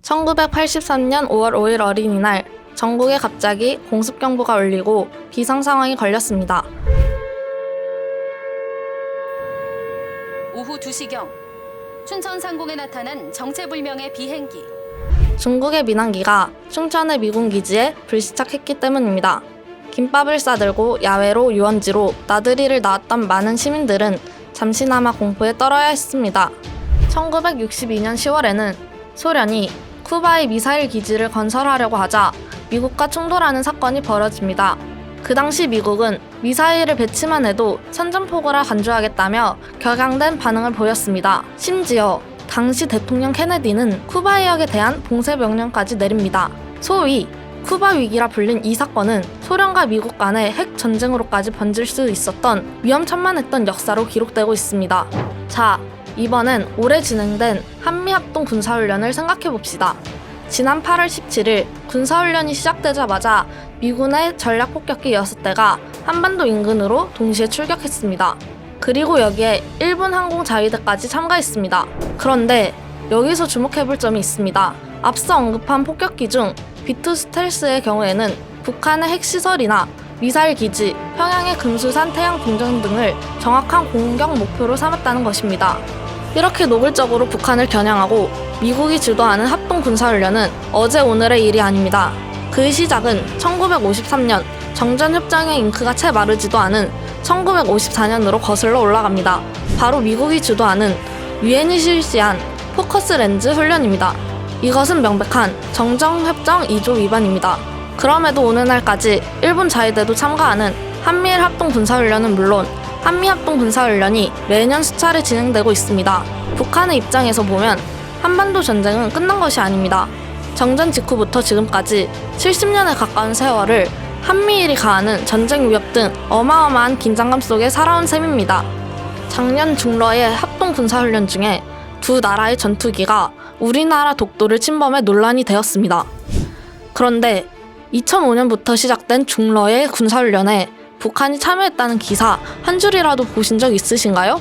1983년 5월 5일 어린이날, 전국에 갑자기 공습경보가 울리고 비상상황이 걸렸습니다. 오후 2시경 춘천 상공에 나타난 정체불명의 비행기. 중국의 민항기가 춘천의 미군 기지에 불시착했기 때문입니다. 김밥을 싸들고 야외로 유원지로 나들이를 나왔던 많은 시민들은 잠시나마 공포에 떨어야 했습니다. 1962년 10월에는 소련이 쿠바의 미사일 기지를 건설하려고 하자 미국과 충돌하는 사건이 벌어집니다. 그 당시 미국은 미사일을 배치만 해도 선전포고라 간주하겠다며 격양된 반응을 보였습니다. 심지어 당시 대통령 케네디는 쿠바 해역에 대한 봉쇄 명령까지 내립니다. 소위 쿠바 위기라 불린 이 사건은 소련과 미국 간의 핵 전쟁으로까지 번질 수 있었던 위험천만했던 역사로 기록되고 있습니다. 자, 이번엔 올해 진행된 한미합동 군사훈련을 생각해봅시다. 지난 8월 17일 군사훈련이 시작되자마자 미군의 전략폭격기 6대가 한반도 인근으로 동시에 출격했습니다. 그리고 여기에 일본 항공자위대까지 참가했습니다. 그런데 여기서 주목해볼 점이 있습니다. 앞서 언급한 폭격기 중 B2 스텔스의 경우에는 북한의 핵시설이나 미사일 기지, 평양의 금수산 태양 궁전 등을 정확한 공격 목표로 삼았다는 것입니다. 이렇게 노골적으로 북한을 겨냥하고 미국이 주도하는 합동 군사훈련은 어제 오늘의 일이 아닙니다. 그 시작은 1953년 정전협정의 잉크가 채 마르지도 않은 1954년으로 거슬러 올라갑니다. 바로 미국이 주도하는 유엔이 실시한 포커스 렌즈 훈련입니다. 이것은 명백한 정전협정 2조 위반입니다. 그럼에도 오늘날까지 일본 자위대도 참가하는 한미일 합동 군사훈련은 물론 한미합동 군사훈련이 매년 수차례 진행되고 있습니다. 북한의 입장에서 보면 한반도 전쟁은 끝난 것이 아닙니다. 정전 직후부터 지금까지 70년에 가까운 세월을 한미일이 가하는 전쟁 위협 등 어마어마한 긴장감 속에 살아온 셈입니다. 작년 중러의 합동 군사훈련 중에 두 나라의 전투기가 우리나라 독도를 침범해 논란이 되었습니다. 그런데 2005년부터 시작된 중러의 군사훈련에 북한이 참여했다는 기사 한 줄이라도 보신 적 있으신가요?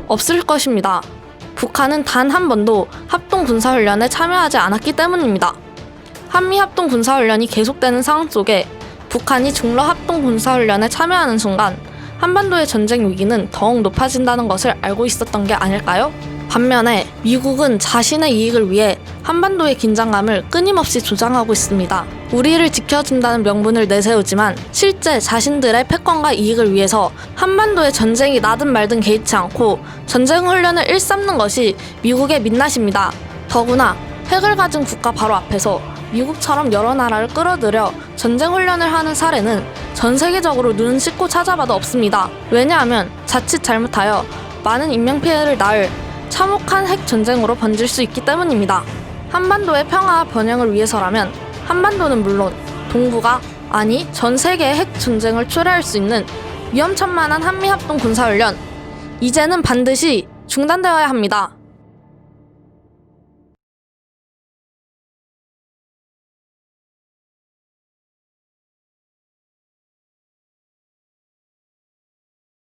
없을 것입니다. 북한은 단 한 번도 합동 군사훈련에 참여하지 않았기 때문입니다. 한미 합동 군사훈련이 계속되는 상황 속에 북한이 중러 합동 군사훈련에 참여하는 순간 한반도의 전쟁 위기는 더욱 높아진다는 것을 알고 있었던 게 아닐까요? 반면에 미국은 자신의 이익을 위해 한반도의 긴장감을 끊임없이 조장하고 있습니다. 우리를 지켜준다는 명분을 내세우지만 실제 자신들의 패권과 이익을 위해서 한반도의 전쟁이 나든 말든 개의치 않고 전쟁 훈련을 일삼는 것이 미국의 민낯입니다. 더구나 핵을 가진 국가 바로 앞에서 미국처럼 여러 나라를 끌어들여 전쟁 훈련을 하는 사례는 전 세계적으로 눈 씻고 찾아봐도 없습니다. 왜냐하면 자칫 잘못하여 많은 인명피해를 낳을 참혹한 핵 전쟁으로 번질 수 있기 때문입니다. 한반도의 평화와 번영을 위해서라면 한반도는 물론 동북아, 아니 전 세계의 핵 전쟁을 초래할 수 있는 위험천만한 한미합동 군사훈련, 이제는 반드시 중단되어야 합니다.